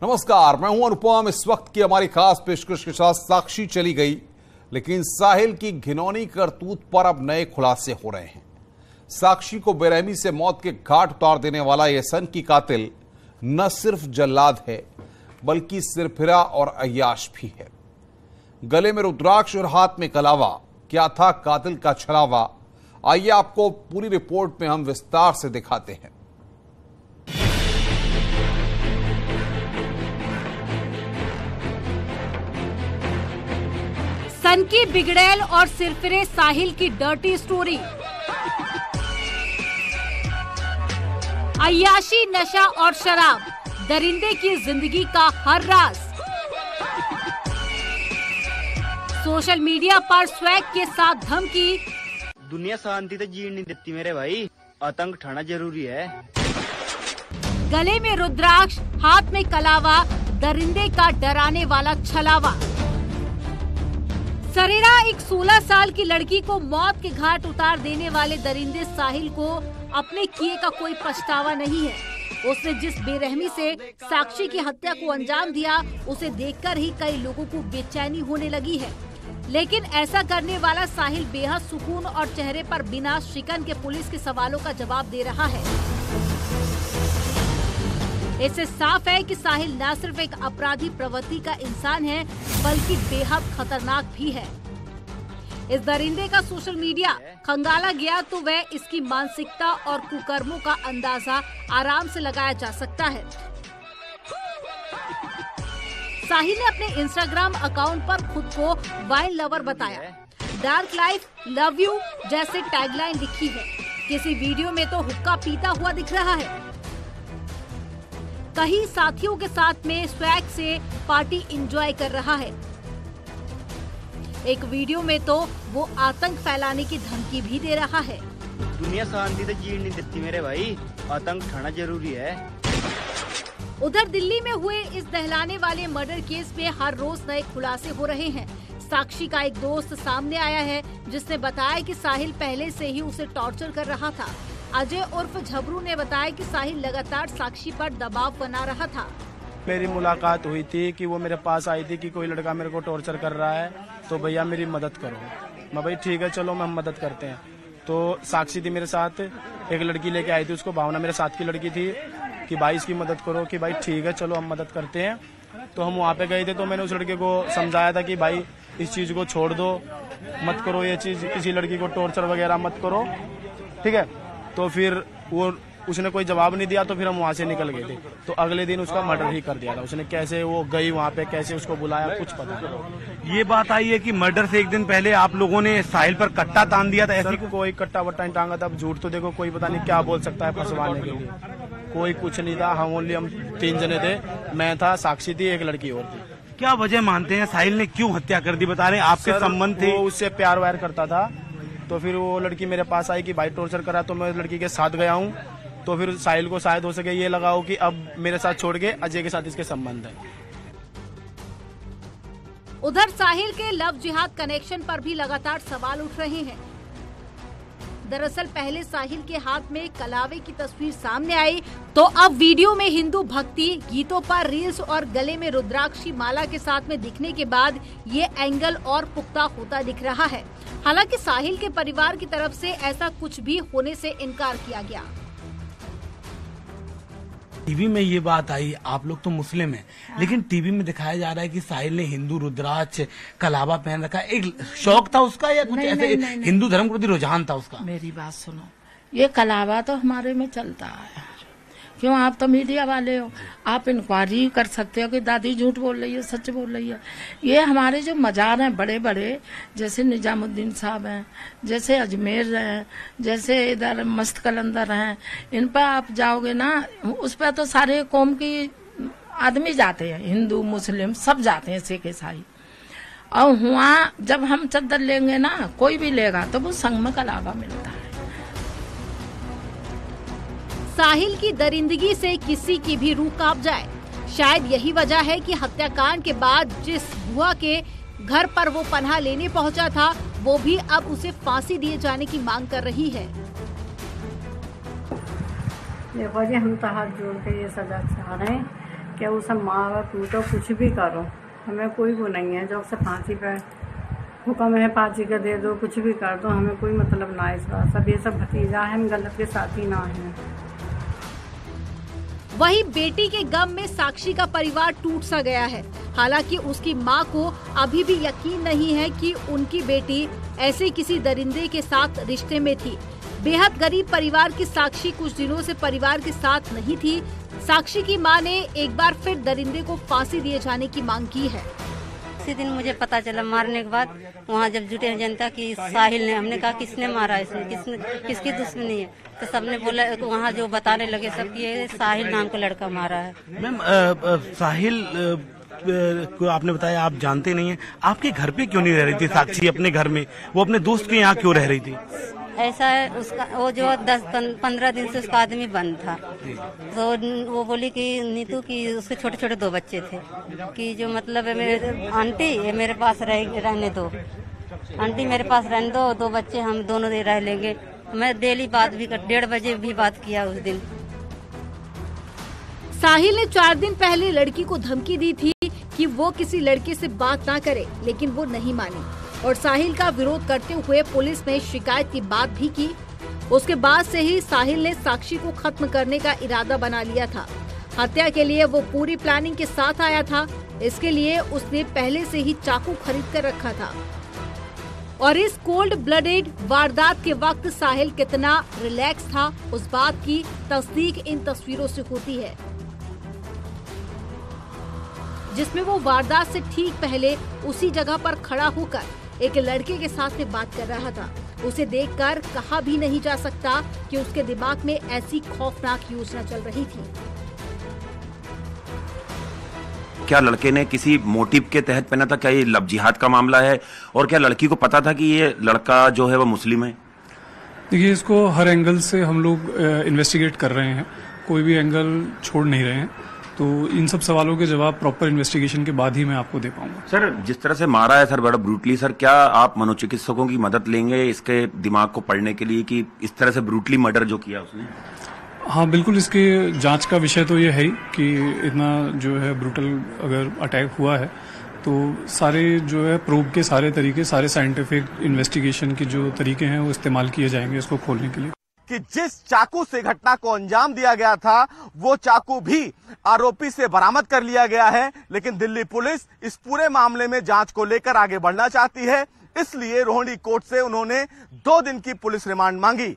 नमस्कार, मैं हूं अनुपम। इस वक्त की हमारी खास पेशकश के साथ साक्षी चली गई, लेकिन साहिल की घिनौनी करतूत पर अब नए खुलासे हो रहे हैं। साक्षी को बेरहमी से मौत के घाट उतार देने वाला यह सन की कातिल न सिर्फ जल्लाद है बल्कि सिरफिरा और अय्याश भी है। गले में रुद्राक्ष और हाथ में कलावा, क्या था कातिल का छलावा? आइए आपको पूरी रिपोर्ट में हम विस्तार से दिखाते हैं। सन की बिगड़ैल और सिरफिरे साहिल की डर्टी स्टोरी। अय्याशी, नशा और शराब, दरिंदे की जिंदगी का हर राज। सोशल मीडिया पर स्वैग के साथ धमकी। दुनिया शांति तो जीने नहीं देती मेरे भाई, आतंक ठाना जरूरी है। गले में रुद्राक्ष, हाथ में कलावा, दरिंदे का डराने वाला छलावा। सरेरा एक 16 साल की लड़की को मौत के घाट उतार देने वाले दरिंदे साहिल को अपने किए का कोई पछतावा नहीं है। उसने जिस बेरहमी से साक्षी की हत्या को अंजाम दिया, उसे देखकर ही कई लोगों को बेचैनी होने लगी है। लेकिन ऐसा करने वाला साहिल बेहद सुकून और चेहरे पर बिना शिकन के पुलिस के सवालों का जवाब दे रहा है। इससे साफ है कि साहिल न सिर्फ एक अपराधी प्रवृत्ति का इंसान है, बल्कि बेहद खतरनाक भी है। इस दरिंदे का सोशल मीडिया खंगाला गया तो वह इसकी मानसिकता और कुकर्मों का अंदाजा आराम से लगाया जा सकता है। साहिल ने अपने इंस्टाग्राम अकाउंट पर खुद को वाइन लवर बताया। डार्क लाइफ, लव यू जैसे टैगलाइन लिखी है। किसी वीडियो में तो हुक्का पीता हुआ दिख रहा है, कहीं साथियों के साथ में स्वैग से पार्टी एंजॉय कर रहा है। एक वीडियो में तो वो आतंक फैलाने की धमकी भी दे रहा है। दुनिया शांति तो जीने नहीं देती मेरे भाई, आतंक ठाना जरूरी है। उधर दिल्ली में हुए इस दहलाने वाले मर्डर केस में हर रोज नए खुलासे हो रहे हैं। साक्षी का एक दोस्त सामने आया है, जिसने बताया कि साहिल पहले से ही उसे टॉर्चर कर रहा था। अजय उर्फ झबरू ने बताया कि साहिल लगातार साक्षी पर दबाव बना रहा था। मेरी मुलाकात हुई थी कि वो मेरे पास आई थी कि कोई लड़का मेरे को टॉर्चर कर रहा है, तो भैया मेरी मदद करो। मैं भाई ठीक है चलो हम मदद करते हैं। तो साक्षी थी मेरे साथ, एक लड़की लेके आई थी, उसको भावना मेरे साथ की लड़की थी कि भाई इसकी मदद करो, कि भाई ठीक है चलो हम मदद करते हैं। तो हम वहाँ पे गए थे, तो मैंने उस लड़के को समझाया था कि भाई इस चीज को छोड़ दो, मत करो ये चीज, किसी लड़की को टॉर्चर वगैरह मत करो, ठीक है। तो फिर उसने कोई जवाब नहीं दिया, तो फिर हम वहाँ से निकल गए थे। तो अगले दिन उसका मर्डर ही कर दिया था उसने। कैसे वो गई वहाँ पे, कैसे उसको बुलाया, कुछ पता नहीं। ये बात आई है कि मर्डर से एक दिन पहले आप लोगों ने साहिल पर कट्टा तान दिया था। ऐसी कोई कट्टा वट्टा नहीं टांगा था। अब झूठ तो देखो कोई पता नहीं क्या बोल सकता है फंसवाने के लिए। कोई कुछ नहीं था। हम 3 जने थे, मैं था, साक्षी थी, एक लड़की और थी। क्या वजह मानते हैं साहिल ने क्यों हत्या कर दी? बता रहे हैं आपके संबंध थे। वो उससे प्यार व्यार करता था, तो फिर वो लड़की मेरे पास आई कि भाई टॉर्चर करा, तो मैं लड़की के साथ गया हूँ। तो फिर साहिल को शायद हो सके ये लगाओ कि अब मेरे साथ छोड़ के अजय के साथ इसके संबंध है। उधर साहिल के लव जिहाद कनेक्शन पर भी लगातार सवाल उठ रहे हैं। दरअसल पहले साहिल के हाथ में कलावे की तस्वीर सामने आई, तो अब वीडियो में हिंदू भक्ति गीतों पर रील्स और गले में रुद्राक्ष की माला के साथ में दिखने के बाद ये एंगल और पुख्ता होता दिख रहा है। हालांकि साहिल के परिवार की तरफ से ऐसा कुछ भी होने से इनकार किया गया। टीवी में ये बात आई, आप लोग तो मुस्लिम हैं, लेकिन टीवी में दिखाया जा रहा है कि साहिल ने हिंदू रुद्राक्ष कलावा पहन रखा है। एक शौक था उसका या कुछ ऐसे हिंदू धर्म के प्रति रुझान था उसका? मेरी बात सुनो, ये कलावा तो हमारे में चलता है। क्यों? आप तो मीडिया वाले हो, आप इंक्वायरी कर सकते हो कि दादी झूठ बोल रही है, सच बोल रही है। ये हमारे जो मजार हैं बड़े बड़े, जैसे निजामुद्दीन साहब हैं, जैसे अजमेर हैं, जैसे इधर मस्त कलंदर हैं, इन पर आप जाओगे ना, उस पर तो सारे कौम की आदमी जाते हैं, हिंदू मुस्लिम सब जाते हैं, सिख ईसाई। और वहाँ जब हम चद्दर लेंगे ना, कोई भी लेगा तो वो संग में कलावा मिलता है। साहिल की दरिंदगी से किसी की भी रूह कांप जाए। शायद यही वजह है कि हत्याकांड के बाद जिस बुआ के घर पर वो पनाह लेने पहुंचा था, वो भी अब उसे फांसी दिए जाने की मांग कर रही है। देखो जी, हम तो हाथ जोड़ के ये सजा चाह रहे हैं क्या वो सब मारो कूटो कुछ भी करो, हमें कोई वो नहीं है। जो से फांसी पे हुक्म है फांसी का दे दो, कुछ भी कर दो, हमें कोई मतलब ना है इस बात। सब ये सब भतीजा है, हम गलत के साथी ना हैं। वहीं बेटी के गम में साक्षी का परिवार टूट सा गया है। हालांकि उसकी मां को अभी भी यकीन नहीं है कि उनकी बेटी ऐसे किसी दरिंदे के साथ रिश्ते में थी। बेहद गरीब परिवार की साक्षी कुछ दिनों से परिवार के साथ नहीं थी। साक्षी की मां ने एक बार फिर दरिंदे को फांसी दिए जाने की मांग की है। उसी दिन मुझे पता चला मारने के बाद, वहाँ जब जुटे जनता की साहिल ने, हमने कहा किसने मारा इसने, किसकी दुश्मनी है, तो सबने बोला, वहाँ जो बताने लगे सब कि ये साहिल नाम का लड़का मारा है। मैम साहिल को आपने बताया आप जानते नहीं हैं, आपके घर पे क्यों नहीं रह रही थी साक्षी? अपने घर में, वो अपने दोस्त के यहाँ क्यों रह रही थी? ऐसा है, उसका वो जो 10-15 दिन से उसका आदमी बंद था, तो वो बोली कि नीतू की उसके छोटे छोटे 2 बच्चे थे, कि जो मतलब है मेरे आंटी ये मेरे पास रहने दो, आंटी मेरे पास रहने दो, 2 बच्चे हम दोनों रह लेंगे। मैं डेली बात भी 1:30 बजे भी बात किया उस दिन। साहिल ने 4 दिन पहले लड़की को धमकी दी थी कि वो किसी लड़के से बात ना करे, लेकिन वो नहीं मानी और साहिल का विरोध करते हुए पुलिस में शिकायत की बात भी की। उसके बाद से ही साहिल ने साक्षी को खत्म करने का इरादा बना लिया था। हत्या के लिए वो पूरी प्लानिंग के साथ आया था। इसके लिए उसने पहले से ही चाकू खरीद कर रखा था। और इस कोल्ड ब्लडेड वारदात के वक्त साहिल कितना रिलैक्स था, उस बात की तस्दीक इन तस्वीरों से होती है, जिसमें वो वारदात से ठीक पहले उसी जगह पर खड़ा होकर एक लड़के के साथ में बात कर रहा था। उसे देखकर कहा भी नहीं जा सकता कि उसके दिमाग में ऐसी खौफनाक योजना चल रही थी। क्या लड़के ने किसी मोटिव के तहत पहना था? क्या ये लव जिहाद का मामला है? और क्या लड़की को पता था कि ये लड़का जो है वो मुस्लिम है? देखिए, इसको हर एंगल से हम लोग इन्वेस्टिगेट कर रहे हैं, कोई भी एंगल छोड़ नहीं रहे हैं। तो इन सब सवालों के जवाब प्रॉपर इन्वेस्टिगेशन के बाद ही मैं आपको दे पाऊंगा। सर, जिस तरह से मारा है सर, बड़ा ब्रूटली, सर क्या आप मनोचिकित्सकों की मदद लेंगे इसके दिमाग को पढ़ने के लिए कि इस तरह से ब्रूटली मर्डर जो किया उसने? हाँ बिल्कुल, इसके जांच का विषय तो ये है ही कि इतना जो है ब्रूटल अगर अटैक हुआ है तो सारे जो है प्रूव के सारे तरीके, सारे साइंटिफिक इन्वेस्टिगेशन के जो तरीके हैं वो इस्तेमाल किए जाएंगे इसको खोलने के लिए। कि जिस चाकू से घटना को अंजाम दिया गया था वो चाकू भी आरोपी से बरामद कर लिया गया है, लेकिन दिल्ली पुलिस इस पूरे मामले में जांच को लेकर आगे बढ़ना चाहती है। इसलिए रोहिणी कोर्ट से उन्होंने 2 दिन की पुलिस रिमांड मांगी।